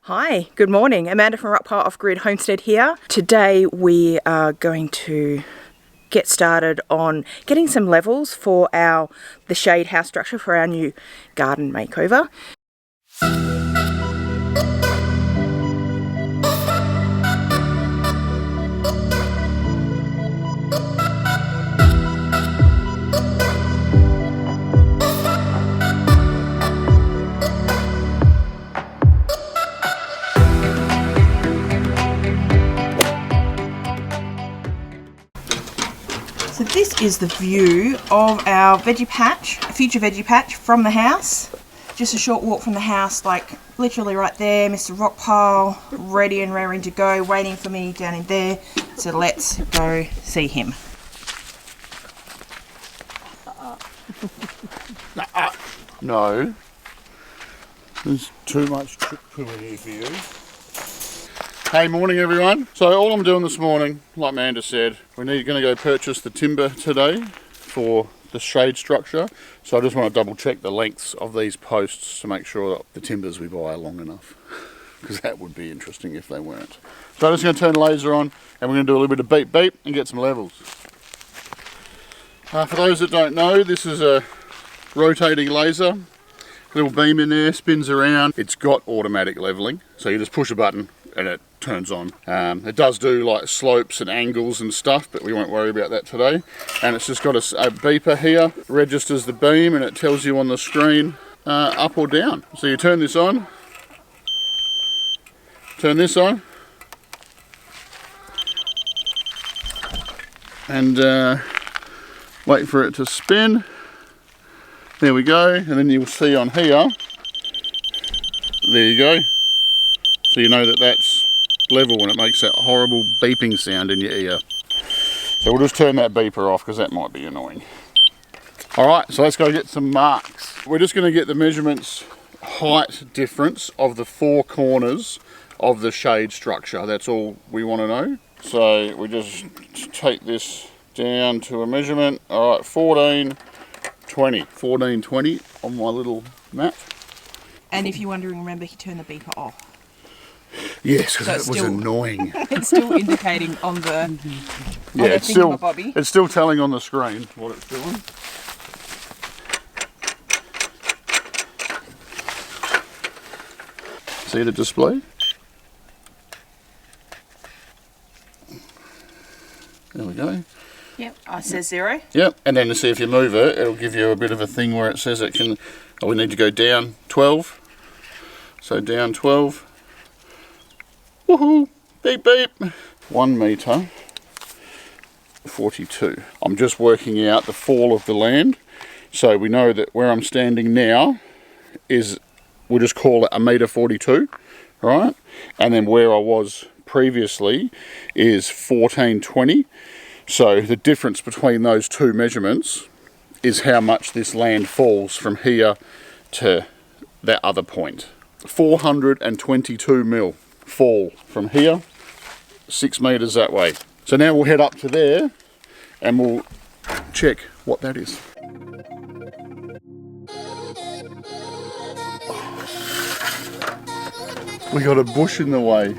Hi, good morning. Amanda from ROCKPILE Off-Grid Homestead here. Today we are going to get started on getting some levels for the shade house structure for our new garden makeover. So this is the view of our veggie patch, future veggie patch from the house. Just a short walk from the house, like literally right there, Mr. ROCKPILE, ready and raring to go, waiting for me down in there. So let's go see him. No, there's too much chick poo in here for you. Hey, morning everyone. So all I'm doing this morning, like Amanda said, we're going to go purchase the timber today for the shade structure. So I just want to double check the lengths of these posts to make sure that the timbers we buy are long enough, because that would be interesting if they weren't. So I'm just going to turn the laser on and we're going to do a little bit of beep beep and get some levels. For those that don't know, this is a rotating laser. Little beam in there, spins around. It's got automatic leveling, so you just push a button and it turns on. It does do like slopes and angles and stuff, but we won't worry about that today. And it's just got a beeper here, registers the beam, and it tells you on the screen up or down. So you turn this on, turn this on, and wait for it to spin. There we go, and then you'll see on here, there you go. So you know that that's level when it makes that horrible beeping sound in your ear. So we'll just turn that beeper off because that might be annoying. Alright, so let's go get some marks. We're just going to get the measurements, height difference of the four corners of the shade structure. That's all we want to know. So we just take this down to a measurement. Alright, 1420 on my little map. And if you're wondering, remember he turned the beeper off. Yes, because that was annoying. It's still indicating on the yeah, it's still telling on the screen what it's doing. See the display? There we go. Yep, I says 0. Yep, and then to see if you move it, it'll give you a bit of a thing where it says it can, we need to go down 12. So down 12. Woohoo! Beep beep! 1 metre 42. I'm just working out the fall of the land. So we know that where I'm standing now is, we'll just call it 1.42 metre, right? And then where I was previously is 1420. So the difference between those two measurements is how much this land falls from here to that other point. 422 mil fall from here, 6 metres that way. So now we'll head up to there and we'll check what that is. We got a bush in the way.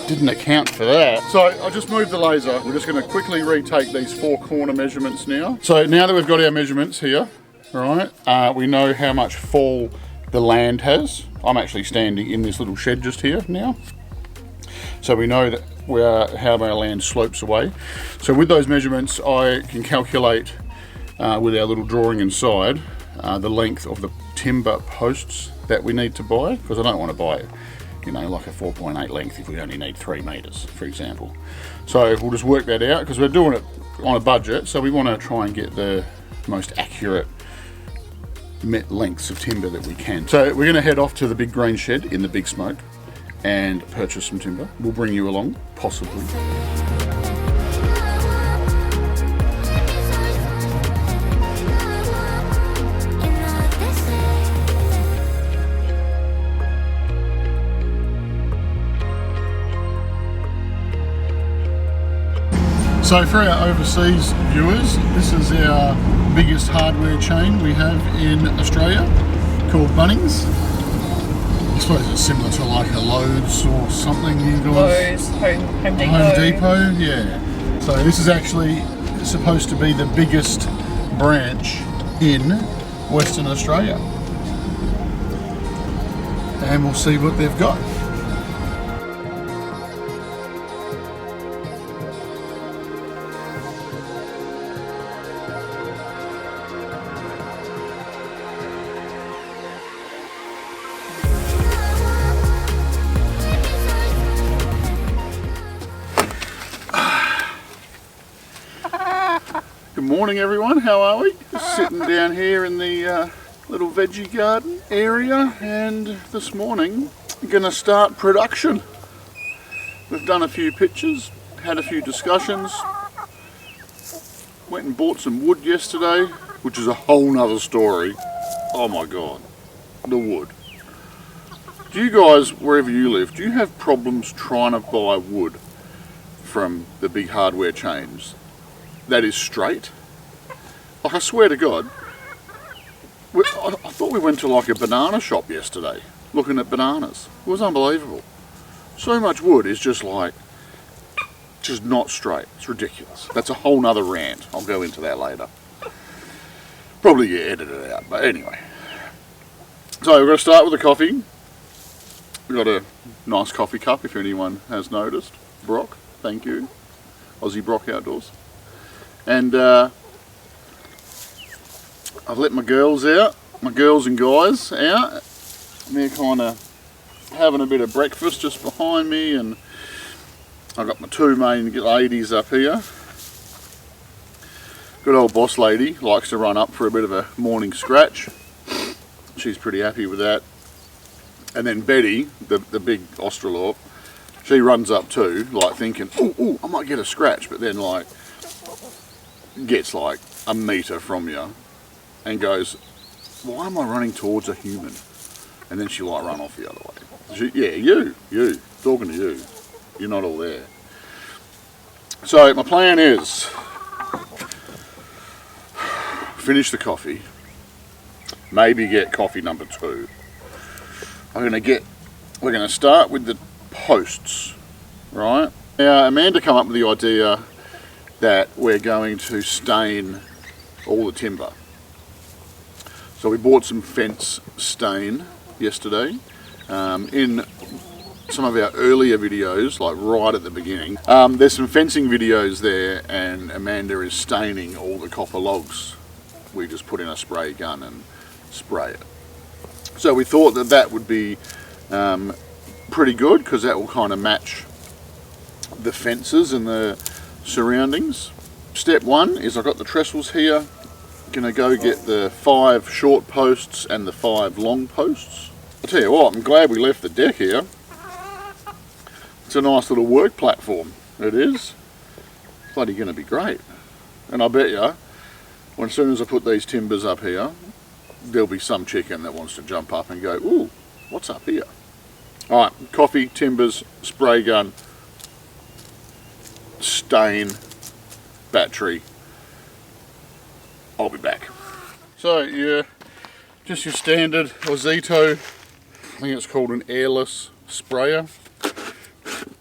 Didn't account for that. So I just moved the laser. We're just going to quickly retake these four corner measurements now. So now that we've got our measurements here, right, we know how much fall the land has. I'm actually standing in this little shed just here now. So we know that how our land slopes away. So with those measurements, I can calculate with our little drawing inside the length of the timber posts that we need to buy, because I don't want to buy, you know, like a 4.8 length if we only need 3 metres, for example. So we'll just work that out because we're doing it on a budget, so we want to try and get the most accurate lengths of timber that we can. So we're going to head off to the big green shed in the big smoke and purchase some timber. We'll bring you along, possibly. So for our overseas viewers, this is our biggest hardware chain we have in Australia, called Bunnings. I suppose it's similar to like a Lowe's or something, you guys. Lowe's, Home Depot. Home Depot, yeah. So this is actually supposed to be the biggest branch in Western Australia. And we'll see what they've got. Good morning everyone, how are we? Just sitting down here in the little veggie garden area, and this morning we're going to start production. We've done a few pictures, had a few discussions, went and bought some wood yesterday, which is a whole nother story. Oh my god, the wood. Do you guys, wherever you live, do you have problems trying to buy wood from the big hardware chains that is straight? Like, I swear to God, I thought we went to like a banana shop yesterday looking at bananas. It was unbelievable. So much wood is just like, just not straight. It's ridiculous. That's a whole nother rant. I'll go into that later. Probably get edited out, but anyway. So we're going to start with the coffee. We've got a nice coffee cup, if anyone has noticed. Brock, thank you. Aussie Brock Outdoors. And I've let my girls out, my girls and guys out. They're kind of having a bit of breakfast just behind me, and I've got my two main ladies up here. Good old boss lady likes to run up for a bit of a morning scratch. She's pretty happy with that. And then Betty, the big Australorp, she runs up too, like thinking, oh, I might get a scratch, but then like gets like a metre from you and goes, why am I running towards a human? And then she'll like run off the other way. Yeah, you, talking to you. You're not all there. So my plan is finish the coffee, maybe get coffee number 2. We're going to start with the posts, right? Now Amanda came up with the idea that we're going to stain all the timber. So we bought some fence stain yesterday. In some of our earlier videos, like right at the beginning, there's some fencing videos there, and Amanda is staining all the copper logs. We just put in a spray gun and spray it. So we thought that that would be pretty good, because that will kind of match the fences and the surroundings. Step 1 is I've got the trestles here. Gonna go get the 5 short posts and the 5 long posts. I'll tell you what, I'm glad we left the deck here. It's a nice little work platform. It is. Bloody gonna be great. And I bet you, as soon as I put these timbers up here, there'll be some chicken that wants to jump up and go, ooh, what's up here? Alright, coffee, timbers, spray gun, stain, battery. I'll be back. So yeah, just your standard Ozito, I think it's called an airless sprayer.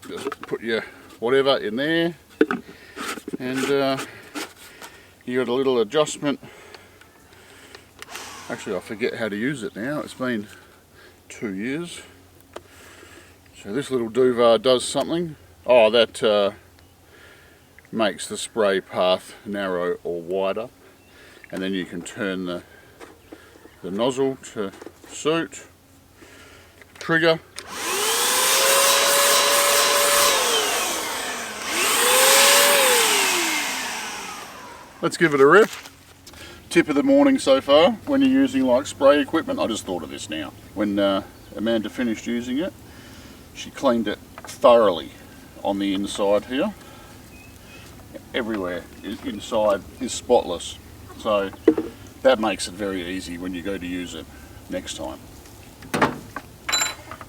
Just put your whatever in there, and you got a little adjustment. Actually, I forget how to use it now. It's been 2 years. So this little duvar does something. Oh, that makes the spray path narrow or wider. And then you can turn the nozzle to suit. Trigger. Let's give it a rip. Tip of the morning so far, when you're using like spray equipment, I just thought of this now. When Amanda finished using it, she cleaned it thoroughly on the inside here. Everywhere inside is spotless. So that makes it very easy when you go to use it next time.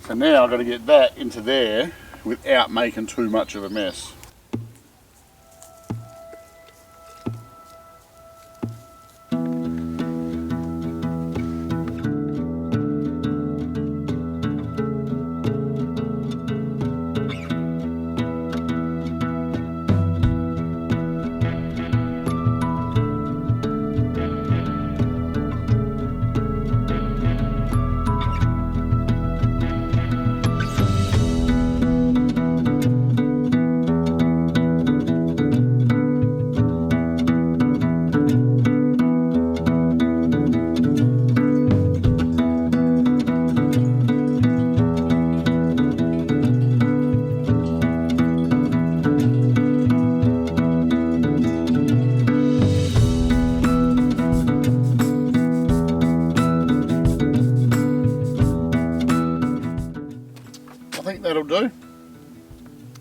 So now I've got to get that into there without making too much of a mess. think that'll do.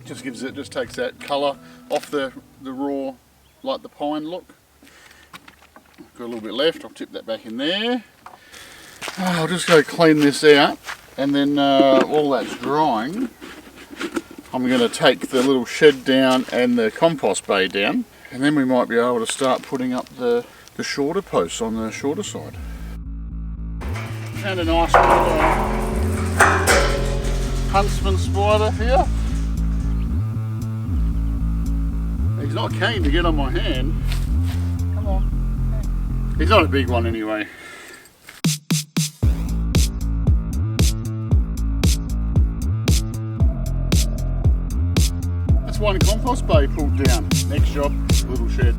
Just takes that colour off the raw, like the pine look. Got a little bit left, I'll tip that back in there. I'll just go clean this out, and then while that's drying, I'm going to take the little shed down and the compost bay down, and then we might be able to start putting up the shorter posts on the shorter side. Found a nice little huntsman spider here. He's not keen to get on my hand. Come on. He's not a big one anyway. That's one compost bay pulled down. Next job, little shed.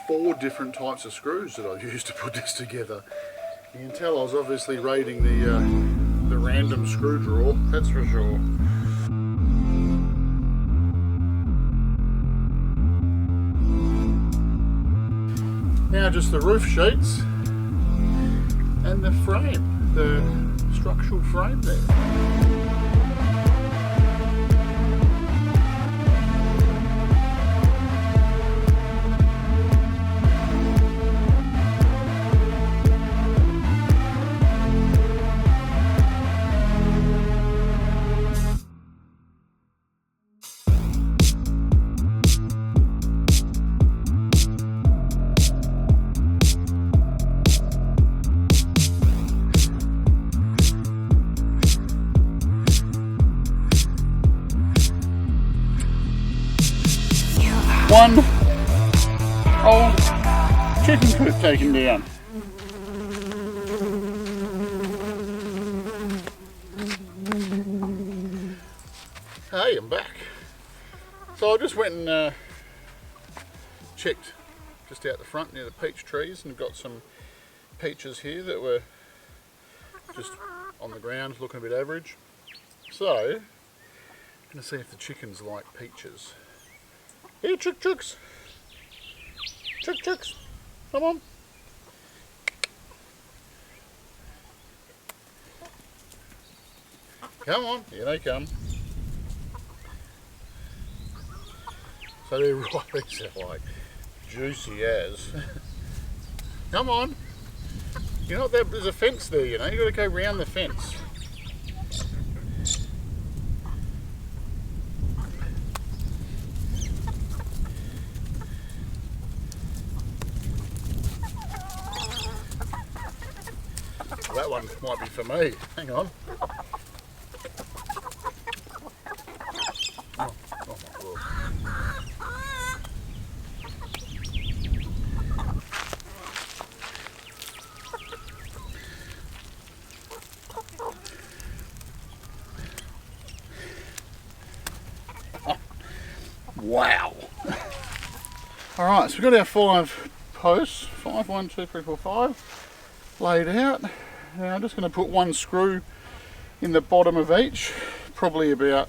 Four different types of screws that I've used to put this together. You can tell I was obviously raiding the random screw drawer, that's for sure. Now just the roof sheets and the frame, the structural frame there. One old chicken coop taken down. Hey, I'm back. So I just went and checked just out the front near the peach trees and got some peaches here that were just on the ground looking a bit average. So I'm going to see if the chickens like peaches. Here, chicks. Chicks. Come on. Come on. Here they come. So they're right, these are like juicy as. Come on. You know what, there's a fence there, you know, you've got to go round the fence. That one might be for me. Hang on. Oh my word. Oh. Wow. Alright, so we've got our 5 posts. 5, 1, 2, 3, 4, 5 laid out. Now I'm just going to put one screw in the bottom of each, probably about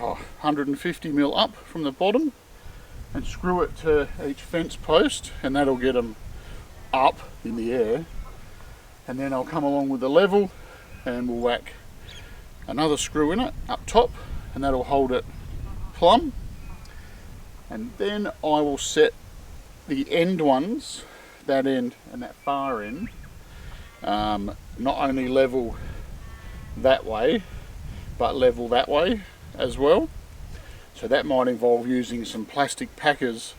150 mil up from the bottom, and screw it to each fence post, and that'll get them up in the air. And then I'll come along with the level and we'll whack another screw in it up top, and that'll hold it plumb. And then I will set the end ones, that end and that far end, not only level that way but level that way as well. So that might involve using some plastic packers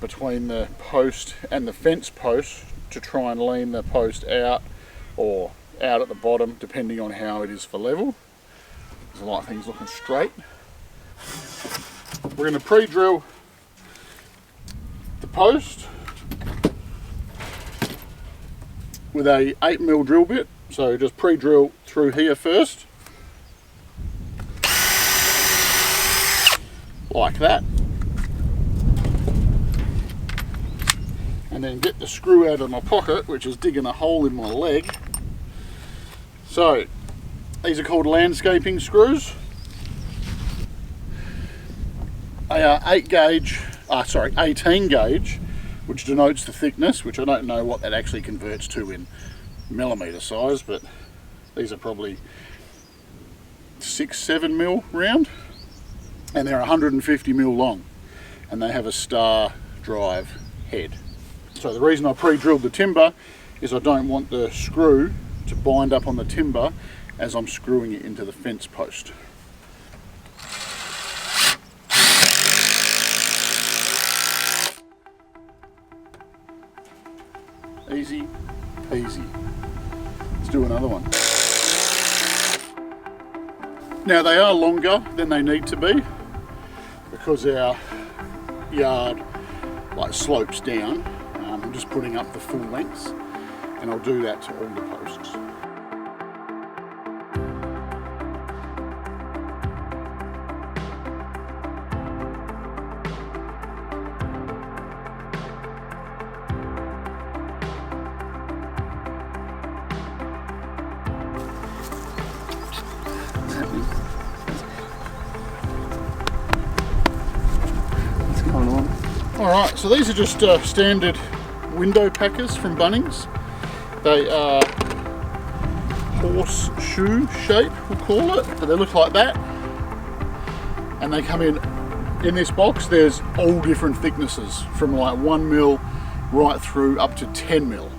between the post and the fence post to try and lean the post out or out at the bottom, depending on how it is for level, because I like things looking straight. We're going to pre-drill the post with a 8mm drill bit, so just pre-drill through here first, like that. and then get the screw out of my pocket, which is digging a hole in my leg. So these are called landscaping screws. They are 18 gauge, which denotes the thickness, which I don't know what that actually converts to in millimetre size, but these are probably 6-7 mil round, and they're 150 mil long, and they have a star drive head. So the reason I pre-drilled the timber is I don't want the screw to bind up on the timber as I'm screwing it into the fence post. Easy peasy. Let's do another one. Now they are longer than they need to be because our yard slopes down. I'm just putting up the full lengths, and I'll do that to all the posts. Alright, so these are just standard window packers from Bunnings. They are horseshoe shape, we'll call it. So they look like that. And they come in this box. There's all different thicknesses from like 1 mil right through up to 10 mil.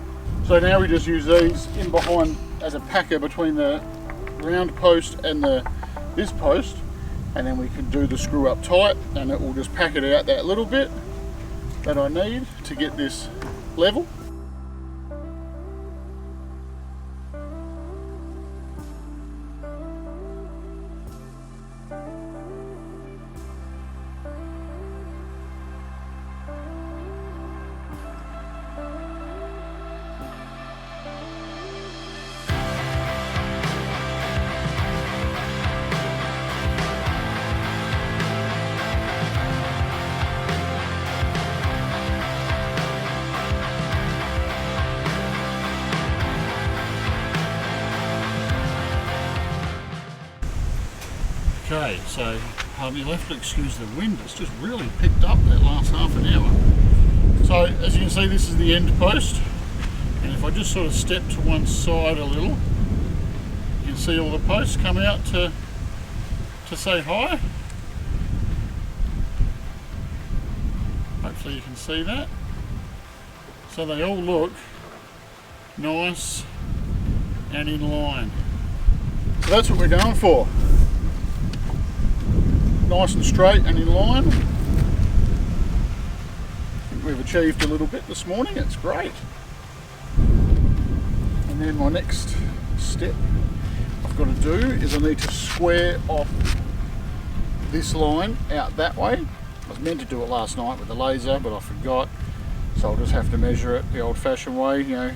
So now we just use these in behind as a packer between the round post and this post. And then we can do the screw up tight, and it will just pack it out that little bit that I need to get this level. Okay, so you'll have to excuse the wind, it's just really picked up that last half an hour. So as you can see, this is the end post, and if I just sort of step to one side a little, you can see all the posts come out to say hi. Hopefully you can see that. So they all look nice and in line. So that's what we're going for. Nice and straight and in line. I think we've achieved a little bit this morning, it's great. And then my next step I've got to do is I need to square off this line out that way. I was meant to do it last night with the laser, but I forgot. So I'll just have to measure it the old fashioned way, you know,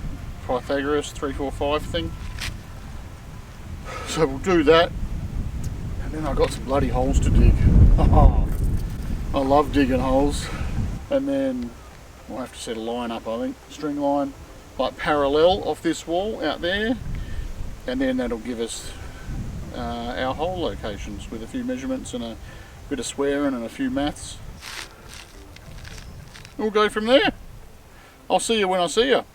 Pythagoras 3-4-5 thing. So we'll do that. And then I've got some bloody holes to dig. Oh, I love digging holes. And then we'll have to set a line up, I think. String line, like parallel off this wall out there. And then that'll give us our hole locations with a few measurements and a bit of swearing and a few maths. We'll go from there. I'll see you when I see you.